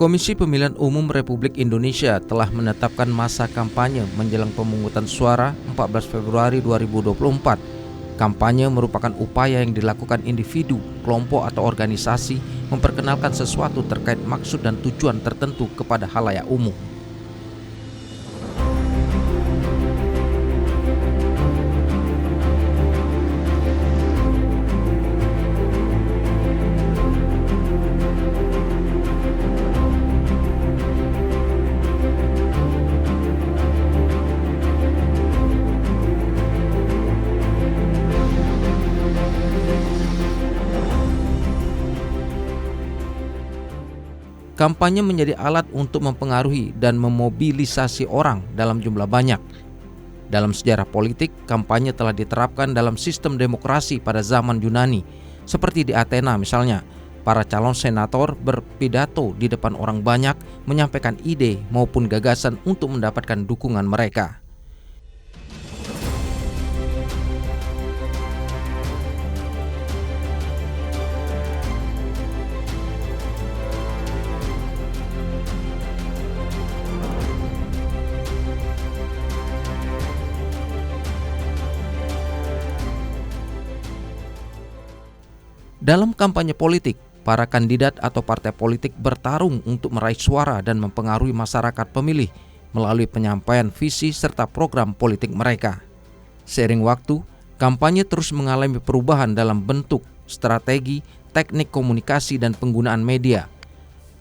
Komisi Pemilihan Umum Republik Indonesia telah menetapkan masa kampanye menjelang pemungutan suara 14 Februari 2024. Kampanye merupakan upaya yang dilakukan individu, kelompok atau organisasi memperkenalkan sesuatu terkait maksud dan tujuan tertentu kepada khalayak umum. Kampanye menjadi alat untuk mempengaruhi dan memobilisasi orang dalam jumlah banyak. Dalam sejarah politik, kampanye telah diterapkan dalam sistem demokrasi pada zaman Yunani. Seperti di Athena misalnya, para calon senator berpidato di depan orang banyak, menyampaikan ide maupun gagasan untuk mendapatkan dukungan mereka. Dalam kampanye politik, para kandidat atau partai politik bertarung untuk meraih suara dan mempengaruhi masyarakat pemilih melalui penyampaian visi serta program politik mereka. Seiring waktu, kampanye terus mengalami perubahan dalam bentuk, strategi, teknik komunikasi, dan penggunaan media.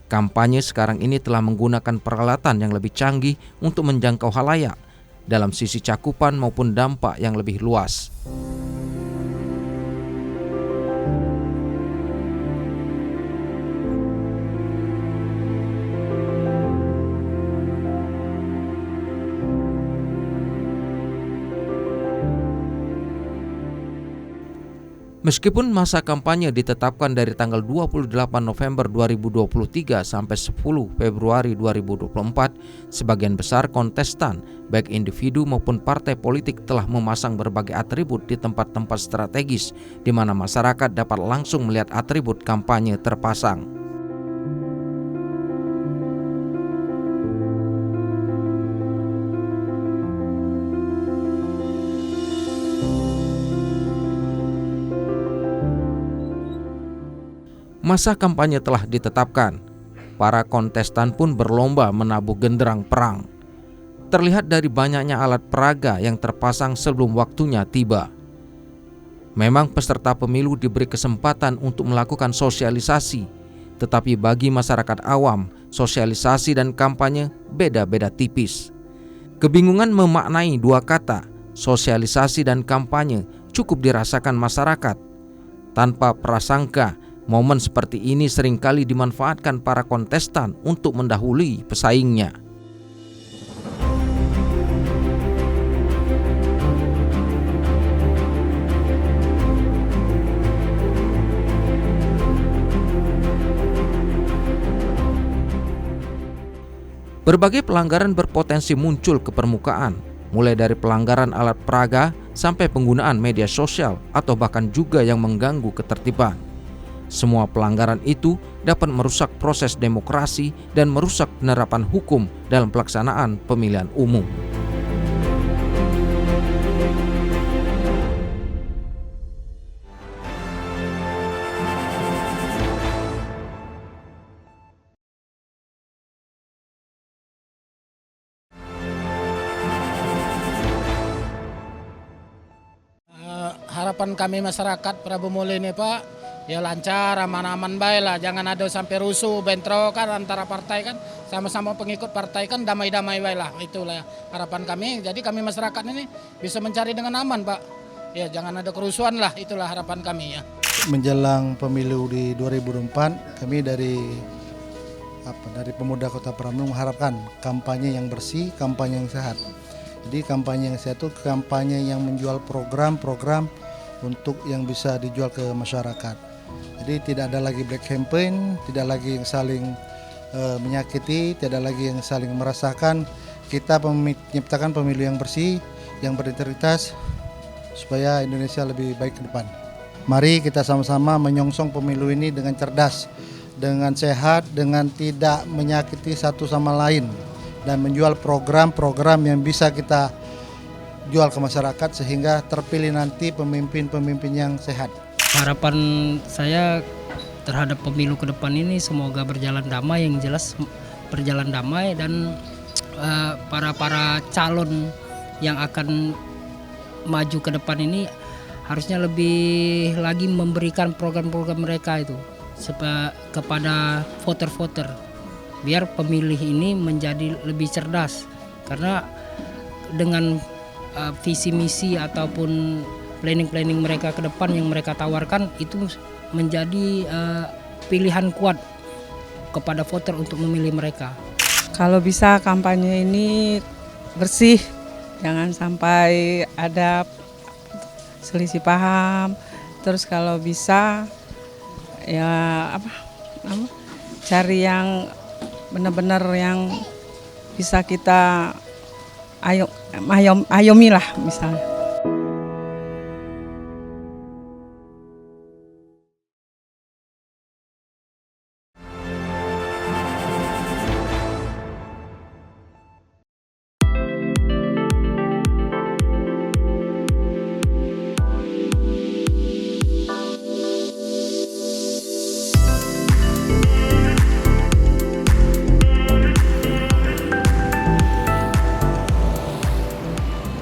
Kampanye sekarang ini telah menggunakan peralatan yang lebih canggih untuk menjangkau khalayak dalam sisi cakupan maupun dampak yang lebih luas. Meskipun masa kampanye ditetapkan dari tanggal 28 November 2023 sampai 10 Februari 2024, sebagian besar kontestan, baik individu maupun partai politik telah memasang berbagai atribut di tempat-tempat strategis di mana masyarakat dapat langsung melihat atribut kampanye terpasang. Masa kampanye telah ditetapkan. Para kontestan pun berlomba menabuh genderang perang. Terlihat dari banyaknya alat peraga yang terpasang sebelum waktunya tiba. Memang peserta pemilu diberi kesempatan untuk melakukan sosialisasi, tetapi bagi masyarakat awam, sosialisasi dan kampanye beda-beda tipis. Kebingungan memaknai dua kata, sosialisasi dan kampanye, cukup dirasakan masyarakat. Tanpa prasangka, momen seperti ini seringkali dimanfaatkan para kontestan untuk mendahului pesaingnya. Berbagai pelanggaran berpotensi muncul ke permukaan, mulai dari pelanggaran alat peraga sampai penggunaan media sosial atau bahkan juga yang mengganggu ketertiban. Semua pelanggaran itu dapat merusak proses demokrasi dan merusak penerapan hukum dalam pelaksanaan pemilihan umum. Harapan kami masyarakat Prabu Muli ini Pak, ya lancar, aman-aman baik lah, jangan ada sampai rusuh, bentrokan antara partai kan, sama-sama pengikut partai kan damai-damai baik lah, itulah harapan kami. Jadi kami masyarakat ini bisa mencari dengan aman Pak, ya jangan ada kerusuhan lah, itulah harapan kami ya. Menjelang pemilu di 2024, kami dari Pemuda Kota Prambanan mengharapkan kampanye yang bersih, kampanye yang sehat. Jadi kampanye yang sehat itu kampanye yang menjual program-program untuk yang bisa dijual ke masyarakat. Jadi tidak ada lagi black campaign, tidak lagi yang saling menyakiti, tidak lagi yang saling merasakan. Kita menciptakan pemilu yang bersih, yang berintegritas, supaya Indonesia lebih baik ke depan. Mari kita sama-sama menyongsong pemilu ini dengan cerdas, dengan sehat, dengan tidak menyakiti satu sama lain, dan menjual program-program yang bisa kita jual ke masyarakat sehingga terpilih nanti pemimpin-pemimpin yang sehat. Harapan saya terhadap pemilu ke depan ini semoga berjalan damai, yang jelas berjalan damai, dan para calon yang akan maju ke depan ini harusnya lebih lagi memberikan program-program mereka itu kepada voter-voter, biar pemilih ini menjadi lebih cerdas, karena dengan visi misi ataupun planning mereka ke depan yang mereka tawarkan itu menjadi pilihan kuat kepada voter untuk memilih mereka. Kalau bisa kampanye ini bersih, jangan sampai ada selisih paham. Terus kalau bisa ya cari yang benar-benar yang bisa kita ayomi lah misalnya.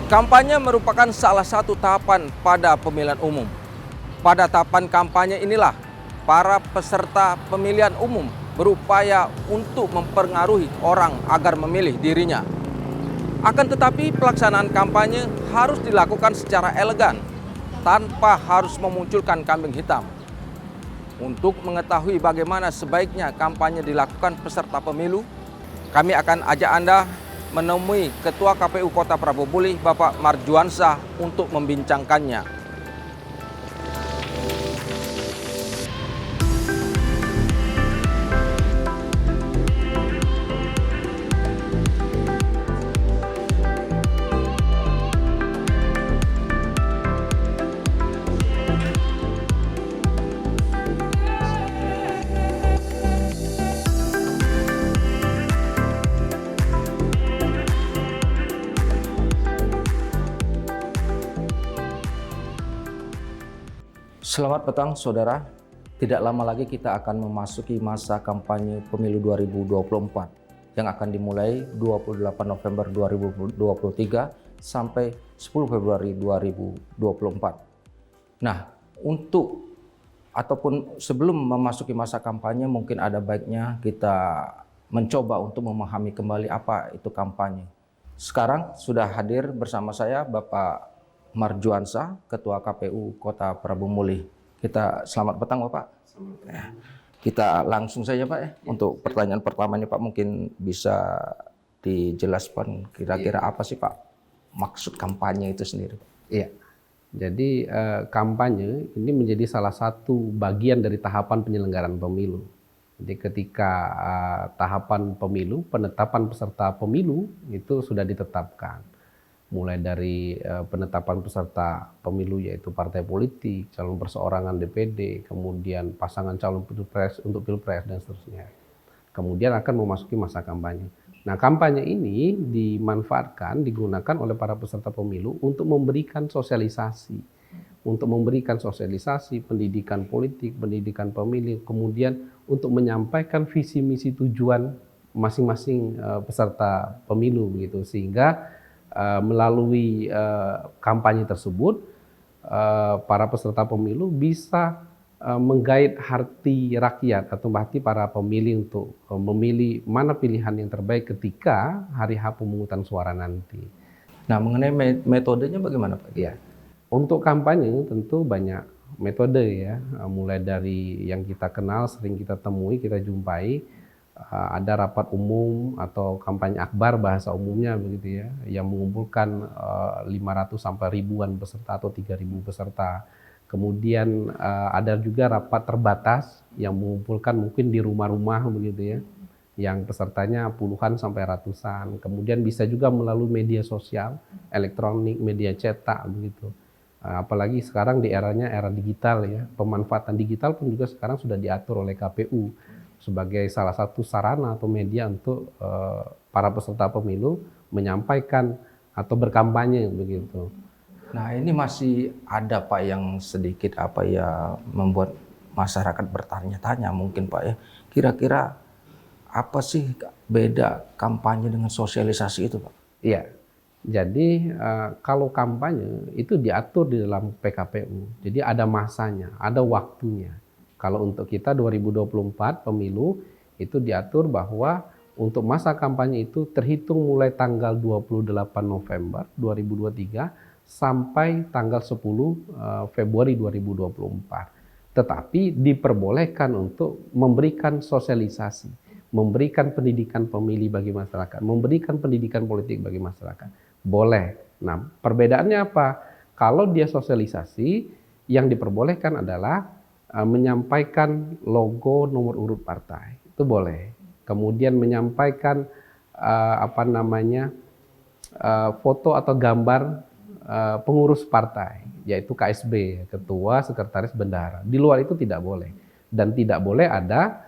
Kampanye merupakan salah satu tahapan pada pemilihan umum. Pada tahapan kampanye inilah para peserta pemilihan umum berupaya untuk mempengaruhi orang agar memilih dirinya. Akan tetapi pelaksanaan kampanye harus dilakukan secara elegan, tanpa harus memunculkan kambing hitam. Untuk mengetahui bagaimana sebaiknya kampanye dilakukan peserta pemilu, kami akan ajak Anda menemui Ketua KPU Kota Prabu Muli, Bapak Marjuansyah, untuk membincangkannya. Selamat petang saudara, tidak lama lagi kita akan memasuki masa kampanye pemilu 2024 yang akan dimulai 28 November 2023 sampai 10 Februari 2024. Nah, sebelum memasuki masa kampanye, mungkin ada baiknya kita mencoba untuk memahami kembali apa itu kampanye. Sekarang sudah hadir bersama saya Bapak Marjuansyah, Ketua KPU Kota Prabu Muli. Kita selamat petang Bapak. Ya, kita langsung saja Pak ya. Untuk pertanyaan pertama ini Pak, mungkin bisa dijelaskan kira-kira apa sih Pak maksud kampanye itu sendiri? Iya, jadi kampanye ini menjadi salah satu bagian dari tahapan penyelenggaraan pemilu. Jadi ketika tahapan pemilu, penetapan peserta pemilu itu sudah ditetapkan. Mulai dari penetapan peserta pemilu yaitu partai politik, calon perseorangan DPD, kemudian pasangan calon pilpres untuk pilpres dan seterusnya. Kemudian akan memasuki masa kampanye. Nah, kampanye ini dimanfaatkan, digunakan oleh para peserta pemilu untuk memberikan sosialisasi. Untuk memberikan sosialisasi, pendidikan politik, pendidikan pemilih, kemudian untuk menyampaikan visi misi tujuan masing-masing peserta pemilu begitu, sehingga melalui kampanye tersebut para peserta pemilu bisa menggait hati rakyat atau hati para pemilih untuk memilih mana pilihan yang terbaik ketika hari H pemungutan suara nanti. Nah, mengenai metodenya bagaimana Pak? Ya, untuk kampanye tentu banyak metode ya, mulai dari yang kita kenal, sering kita temui, kita jumpai. Ada rapat umum atau kampanye akbar bahasa umumnya begitu ya, yang mengumpulkan 500 sampai ribuan peserta atau 3.000 peserta. Kemudian ada juga rapat terbatas yang mengumpulkan mungkin di rumah-rumah begitu ya, yang pesertanya puluhan sampai ratusan. Kemudian bisa juga melalui media sosial, elektronik, media cetak begitu. Apalagi sekarang di era digital ya, pemanfaatan digital pun juga sekarang sudah diatur oleh KPU. sebagai salah satu sarana atau media untuk para peserta pemilu menyampaikan atau berkampanye begitu. Nah, ini masih ada Pak yang sedikit membuat masyarakat bertanya-tanya mungkin Pak ya. Kira-kira apa sih beda kampanye dengan sosialisasi itu Pak? Iya. Jadi kalau kampanye itu diatur di dalam PKPU. Jadi ada masanya, ada waktunya. Kalau untuk kita 2024 pemilu itu diatur bahwa untuk masa kampanye itu terhitung mulai tanggal 28 November 2023 sampai tanggal 10 Februari 2024. Tetapi diperbolehkan untuk memberikan sosialisasi, memberikan pendidikan pemilih bagi masyarakat, memberikan pendidikan politik bagi masyarakat. Boleh. Nah, perbedaannya apa? Kalau dia sosialisasi, yang diperbolehkan adalah menyampaikan logo nomor urut partai. Itu boleh. Kemudian menyampaikan foto atau gambar pengurus partai, yaitu KSB, ketua, sekretaris, bendahara. Di luar itu tidak boleh. Dan tidak boleh ada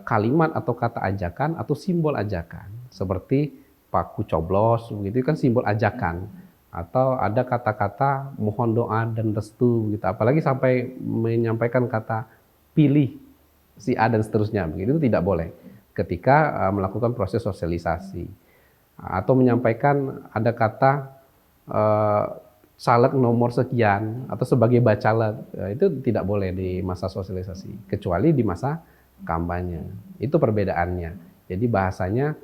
kalimat atau kata ajakan atau simbol ajakan. Seperti paku coblos, begitu kan simbol ajakan. Atau ada kata-kata mohon doa dan restu, gitu. Apalagi sampai menyampaikan kata pilih si A dan seterusnya, begitu itu tidak boleh ketika melakukan proses sosialisasi. Atau menyampaikan ada kata caleg nomor sekian atau sebagai bacaleg, itu tidak boleh di masa sosialisasi kecuali di masa kampanye. Itu perbedaannya. Jadi bahasanya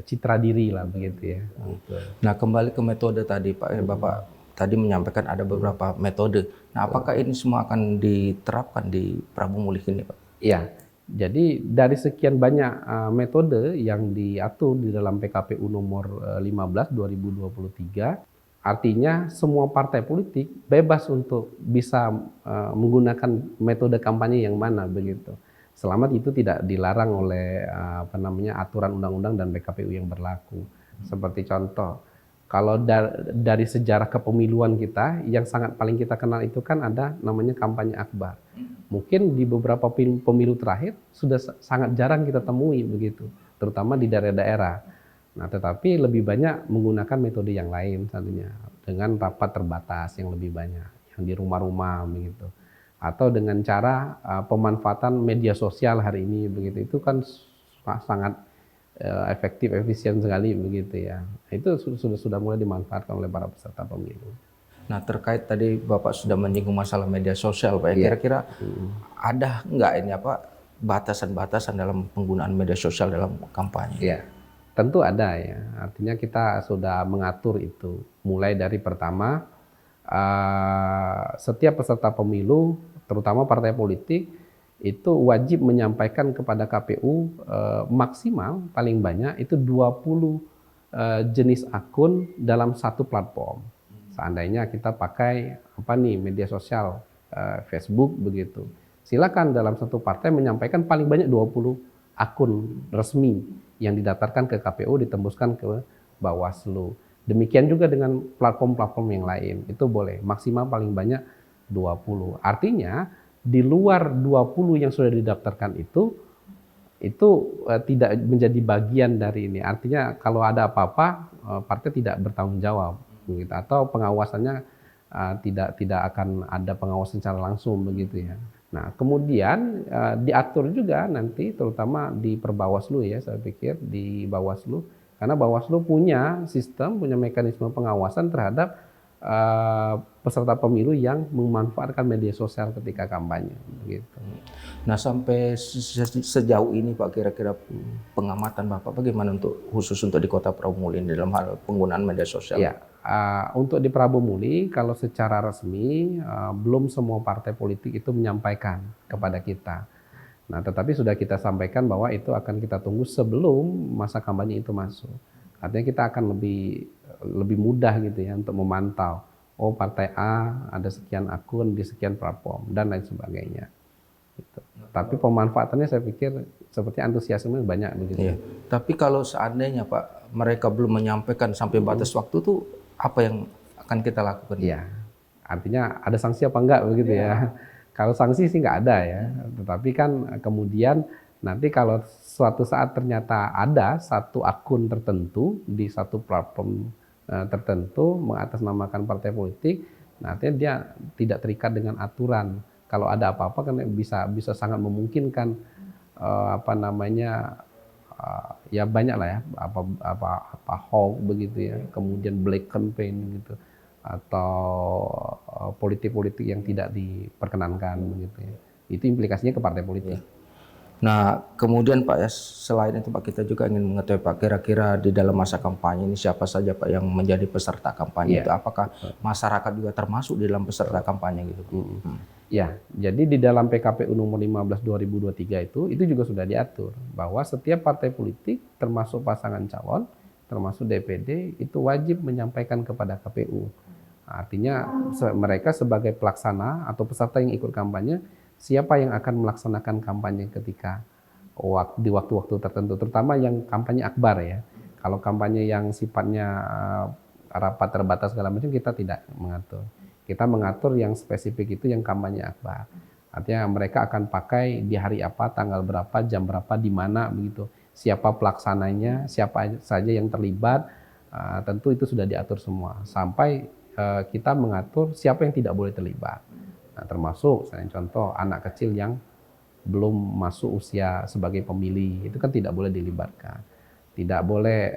citra diri lah begitu ya. Nah, kembali ke metode tadi Pak, Bapak tadi menyampaikan ada beberapa metode. Nah, apakah ini semua akan diterapkan di Prabu Muli ini Pak? Iya. Jadi dari sekian banyak metode yang diatur di dalam PKPU nomor 15 2023, artinya semua partai politik bebas untuk bisa menggunakan metode kampanye yang mana begitu. Selama itu tidak dilarang oleh aturan undang-undang dan PKPU yang berlaku. Seperti contoh, kalau dari sejarah kepemiluan kita, yang sangat paling kita kenal itu kan ada namanya kampanye akbar. Mungkin di beberapa pemilu terakhir sudah sangat jarang kita temui begitu, terutama di daerah-daerah. Nah, tetapi lebih banyak menggunakan metode yang lain tentunya, dengan rapat terbatas yang lebih banyak, yang di rumah-rumah begitu. Atau dengan cara pemanfaatan media sosial hari ini begitu, itu kan sangat efektif, efisien sekali begitu ya. Itu sudah mulai dimanfaatkan oleh para peserta pemilu. Nah, terkait tadi Bapak sudah menyinggung masalah media sosial Pak, kira-kira ada nggak ini batasan-batasan dalam penggunaan media sosial dalam kampanye? Iya, tentu ada ya. Artinya kita sudah mengatur itu. Mulai dari pertama, setiap peserta pemilu, terutama partai politik, itu wajib menyampaikan kepada KPU maksimal paling banyak itu 20 jenis akun dalam satu platform. Seandainya kita pakai media sosial, Facebook begitu. Silakan dalam satu partai menyampaikan paling banyak 20 akun resmi yang didaftarkan ke KPU, ditembuskan ke Bawaslu. Demikian juga dengan platform-platform yang lain. Itu boleh, maksimal paling banyak 20. Artinya di luar 20 yang sudah didaftarkan itu tidak menjadi bagian dari ini. Artinya kalau ada apa-apa, partai tidak bertanggung jawab begitu, atau pengawasannya tidak akan ada pengawasan secara langsung begitu ya. Nah, kemudian diatur juga nanti terutama di Perbawaslu ya, saya pikir di Bawaslu, karena Bawaslu punya sistem, punya mekanisme pengawasan terhadap peserta pemilu yang memanfaatkan media sosial ketika kampanye begitu. Nah, sampai sejauh ini Pak, kira-kira pengamatan Bapak bagaimana khusus untuk di Kota Prabu Muli dalam hal penggunaan media sosial? Ya, untuk di Prabu Muli kalau secara resmi belum semua partai politik itu menyampaikan kepada kita. Nah, tetapi sudah kita sampaikan bahwa itu akan kita tunggu sebelum masa kampanye itu masuk. Artinya kita akan lebih mudah gitu ya untuk memantau. Oh, partai A ada sekian akun di sekian platform dan lain sebagainya. Gitu. Tapi pemanfaatannya saya pikir seperti antusiasme banyak begitu. Iya. Tapi kalau seandainya Pak mereka belum menyampaikan sampai batas waktu itu, apa yang akan kita lakukan? Iya. Artinya ada sanksi apa enggak begitu ya. Kalau sanksi sih nggak ada ya, tetapi kan kemudian nanti kalau suatu saat ternyata ada satu akun tertentu di satu platform tertentu mengatasnamakan partai politik, nanti dia tidak terikat dengan aturan. Kalau ada apa-apa kan bisa sangat memungkinkan apa namanya ya banyak lah ya apa hoax begitu ya, kemudian black campaign gitu atau politik-politik yang tidak diperkenankan begitu ya. Itu implikasinya ke partai politik. Nah, kemudian Pak ya, selain itu Pak, kita juga ingin mengetahui Pak, kira-kira di dalam masa kampanye ini siapa saja Pak yang menjadi peserta kampanye itu? Apakah masyarakat juga termasuk di dalam peserta kampanye gitu? Ya, jadi di dalam PKPU nomor 15 2023 itu juga sudah diatur bahwa setiap partai politik termasuk pasangan calon, termasuk DPD itu wajib menyampaikan kepada KPU. Artinya mereka sebagai pelaksana atau peserta yang ikut kampanye, siapa yang akan melaksanakan kampanye ketika di waktu-waktu tertentu, terutama yang kampanye akbar ya. Kalau kampanye yang sifatnya rapat terbatas segala macam kita tidak mengatur. Kita mengatur yang spesifik itu yang kampanye akbar. Artinya mereka akan pakai di hari apa, tanggal berapa, jam berapa, di mana begitu. Siapa pelaksananya, siapa saja yang terlibat, tentu itu sudah diatur semua. Sampai kita mengatur siapa yang tidak boleh terlibat. Nah, termasuk saya contoh anak kecil yang belum masuk usia sebagai pemilih, itu kan tidak boleh dilibatkan. Tidak boleh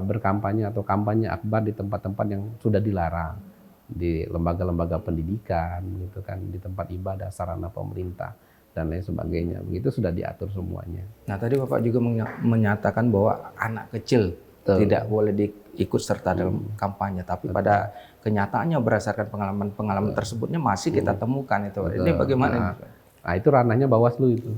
berkampanye atau kampanye akbar di tempat-tempat yang sudah dilarang, di lembaga-lembaga pendidikan gitu kan, di tempat ibadah, sarana pemerintah dan lain sebagainya. Begitu sudah diatur semuanya. Nah, tadi Bapak juga menyatakan bahwa anak kecil tidak boleh ikut serta dalam kampanye, tapi pada kenyataannya berdasarkan pengalaman tersebutnya masih kita temukan itu. Ini bagaimana? Nah, itu ranahnya Bawaslu itu.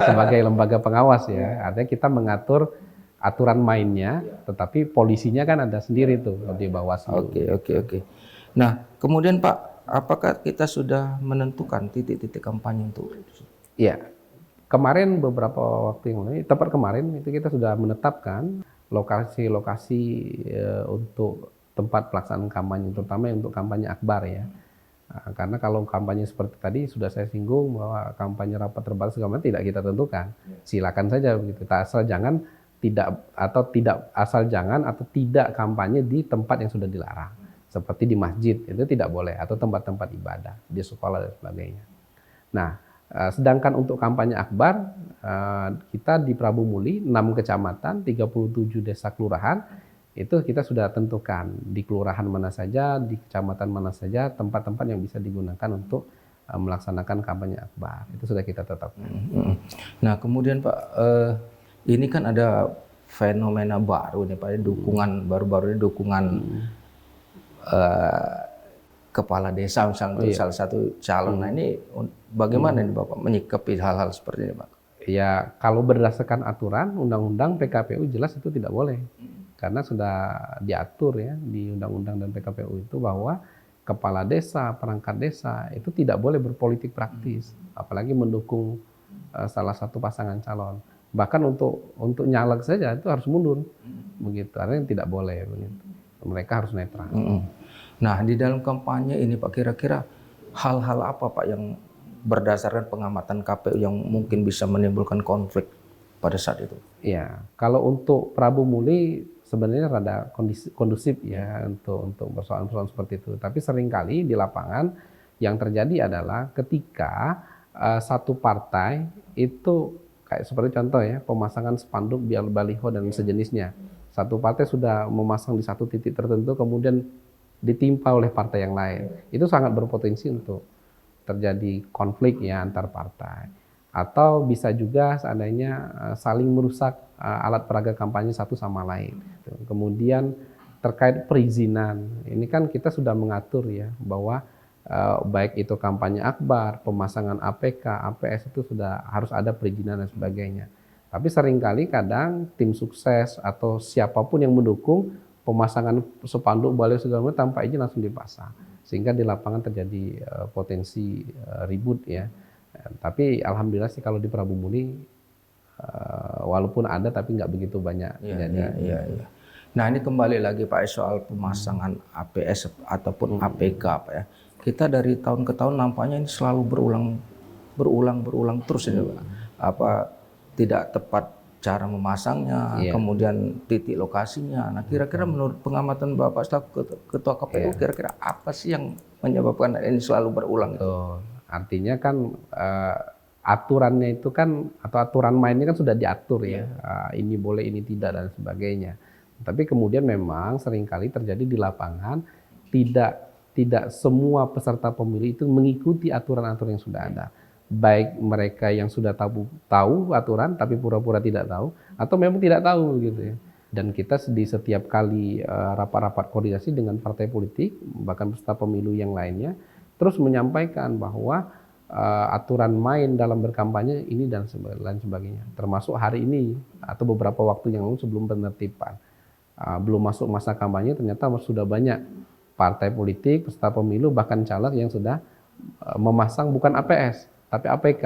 Sebagai lembaga pengawas ya. Artinya kita mengatur aturan mainnya, tetapi polisinya kan ada sendiri tuh di Bawaslu. Oke. Nah, kemudian Pak, apakah kita sudah menentukan titik-titik kampanye untuk itu? Iya. Kemarin beberapa waktu yang lalu, tepat kemarin itu kita sudah menetapkan lokasi-lokasi untuk tempat pelaksanaan kampanye, terutama untuk kampanye akbar ya. Nah, karena kalau kampanye seperti tadi sudah saya singgung bahwa kampanye rapat terbatas segala macam tidak kita tentukan. Silakan saja begitu. Asal jangan tidak kampanye di tempat yang sudah dilarang. Seperti di masjid itu tidak boleh, atau tempat-tempat ibadah, di sekolah dan sebagainya. Nah, sedangkan untuk kampanye akbar, kita di Prabu Muli 6 kecamatan, 37 desa kelurahan, itu kita sudah tentukan di kelurahan mana saja, di kecamatan mana saja, tempat-tempat yang bisa digunakan untuk melaksanakan kampanye akbar. Itu sudah kita tetapkan. Nah, kemudian Pak, ini kan ada fenomena baru nih Pak, dukungan baru-baru ini dukungan kepala desa misalnya untuk salah satu calon. Nah, ini bagaimana nih Bapak menyikapi hal-hal seperti ini Pak? Ya, kalau berdasarkan aturan undang-undang PKPU jelas itu tidak boleh. Karena sudah diatur ya di undang-undang dan PKPU itu bahwa kepala desa, perangkat desa itu tidak boleh berpolitik praktis, apalagi mendukung salah satu pasangan calon. Bahkan untuk nyalek saja itu harus mundur. Begitu, artinya tidak boleh begitu. Mereka harus netral. Nah, di dalam kampanye ini Pak, kira-kira hal-hal apa Pak yang berdasarkan pengamatan KPU yang mungkin bisa menimbulkan konflik pada saat itu? Ya, kalau untuk Prabu Muli sebenarnya rada kondusif ya untuk persoalan-persoalan seperti itu. Tapi seringkali di lapangan yang terjadi adalah ketika satu partai itu kayak seperti contoh ya, pemasangan spanduk, baliho dan sejenisnya. Satu partai sudah memasang di satu titik tertentu, kemudian ditimpa oleh partai yang lain. Itu sangat berpotensi untuk terjadi konflik ya antar partai. Atau bisa juga seandainya saling merusak alat peraga kampanye satu sama lain. Kemudian terkait perizinan, ini kan kita sudah mengatur ya bahwa baik itu kampanye akbar, pemasangan APK, APS itu sudah harus ada perizinan dan sebagainya. Tapi seringkali kadang tim sukses atau siapapun yang mendukung pemasangan spanduk, baliho segala macam tanpa izin langsung dipasang, sehingga di lapangan terjadi potensi ribut ya. Tapi alhamdulillah sih kalau di Prabu Muli walaupun ada tapi nggak begitu banyak. Iya. Nah, ini kembali lagi Pak soal pemasangan APS ataupun APK Pak ya. kita dari tahun ke tahun nampaknya ini selalu berulang terus ini Pak. Apa tidak tepat cara memasangnya, kemudian titik lokasinya. Nah, kira-kira menurut pengamatan Bapak selaku Ketua KPU, kira-kira apa sih yang menyebabkan ini selalu berulang? Artinya kan aturannya itu kan, atau aturan mainnya kan sudah diatur ya. Ini boleh, ini tidak, dan sebagainya. Tapi kemudian memang seringkali terjadi di lapangan tidak semua peserta pemilu itu mengikuti aturan-aturan yang sudah ada. Baik mereka yang sudah tahu aturan tapi pura-pura tidak tahu, atau memang tidak tahu gitu ya. Dan kita di setiap kali rapat-rapat koordinasi dengan partai politik, bahkan peserta pemilu yang lainnya, terus menyampaikan bahwa aturan main dalam berkampanye ini dan lain sebagainya. Termasuk hari ini atau beberapa waktu yang lalu sebelum penertiban. Belum masuk masa kampanye, ternyata sudah banyak partai politik, peserta pemilu, bahkan caleg yang sudah memasang bukan APS, tapi APK.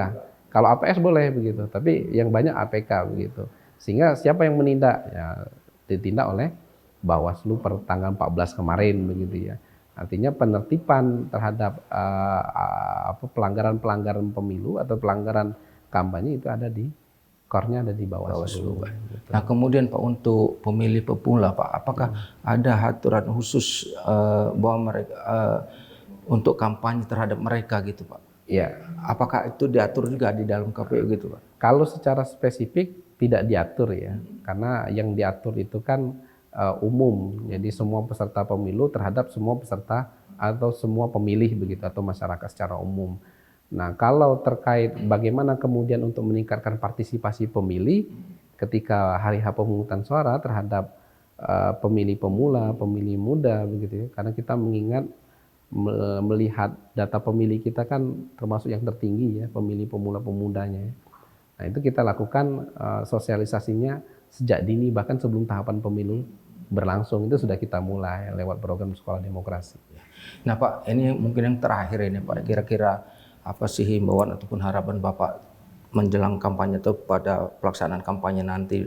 Kalau APS boleh begitu, tapi yang banyak APK begitu. Sehingga siapa yang menindak? Ya, ditindak oleh Bawaslu per tanggal 14 kemarin begitu ya. Artinya penertiban terhadap pelanggaran-pelanggaran pemilu atau pelanggaran kampanye itu ada di core-nya, ada di Bawaslu. Nah, kemudian Pak, untuk pemilih pemula Pak, apakah ada aturan khusus bahwa mereka untuk kampanye terhadap mereka gitu Pak? Ya. Apakah itu diatur juga di dalam KPU gitu Pak? Kalau secara spesifik tidak diatur ya, karena yang diatur itu kan umum. Jadi semua peserta pemilu terhadap semua peserta atau semua pemilih begitu, atau masyarakat secara umum. Nah, kalau terkait bagaimana kemudian untuk meningkatkan partisipasi pemilih ketika hari H pemungutan suara terhadap pemilih pemula, pemilih muda begitu ya. Karena kita mengingat melihat data pemilih kita kan termasuk yang tertinggi ya, pemilih pemula pemudanya. Nah, itu kita lakukan sosialisasinya sejak dini, bahkan sebelum tahapan pemilu berlangsung itu sudah kita mulai lewat program Sekolah Demokrasi. Nah Pak, ini mungkin yang terakhir ini Pak, kira-kira apa sih himbauan ataupun harapan Bapak menjelang kampanye atau pada pelaksanaan kampanye nanti?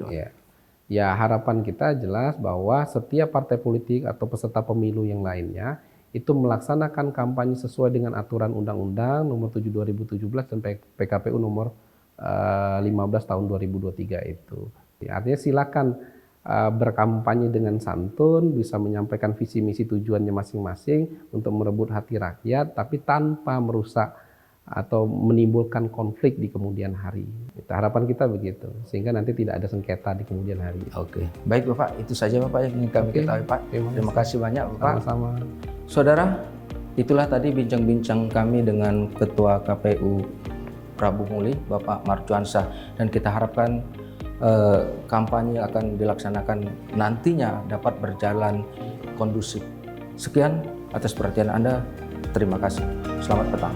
Ya, harapan kita jelas bahwa setiap partai politik atau peserta pemilu yang lainnya itu melaksanakan kampanye sesuai dengan aturan Undang-Undang Nomor 7 2017 dan PKPU Nomor 15 tahun 2023 itu. Artinya silakan berkampanye dengan santun, bisa menyampaikan visi misi tujuannya masing-masing untuk merebut hati rakyat, tapi tanpa merusak atau menimbulkan konflik di kemudian hari. Itu harapan kita begitu, sehingga nanti tidak ada sengketa di kemudian hari. Oke, baik Bapak, itu saja Bapak yang ingin kami ketahui Pak. Terima kasih banyak Bapak. Sama-sama. Saudara, itulah tadi bincang-bincang kami dengan Ketua KPU Prabu Muli, Bapak Marjuansyah, dan kita harapkan kampanye akan dilaksanakan nantinya dapat berjalan kondusif. Sekian atas perhatian Anda. Terima kasih. Selamat petang.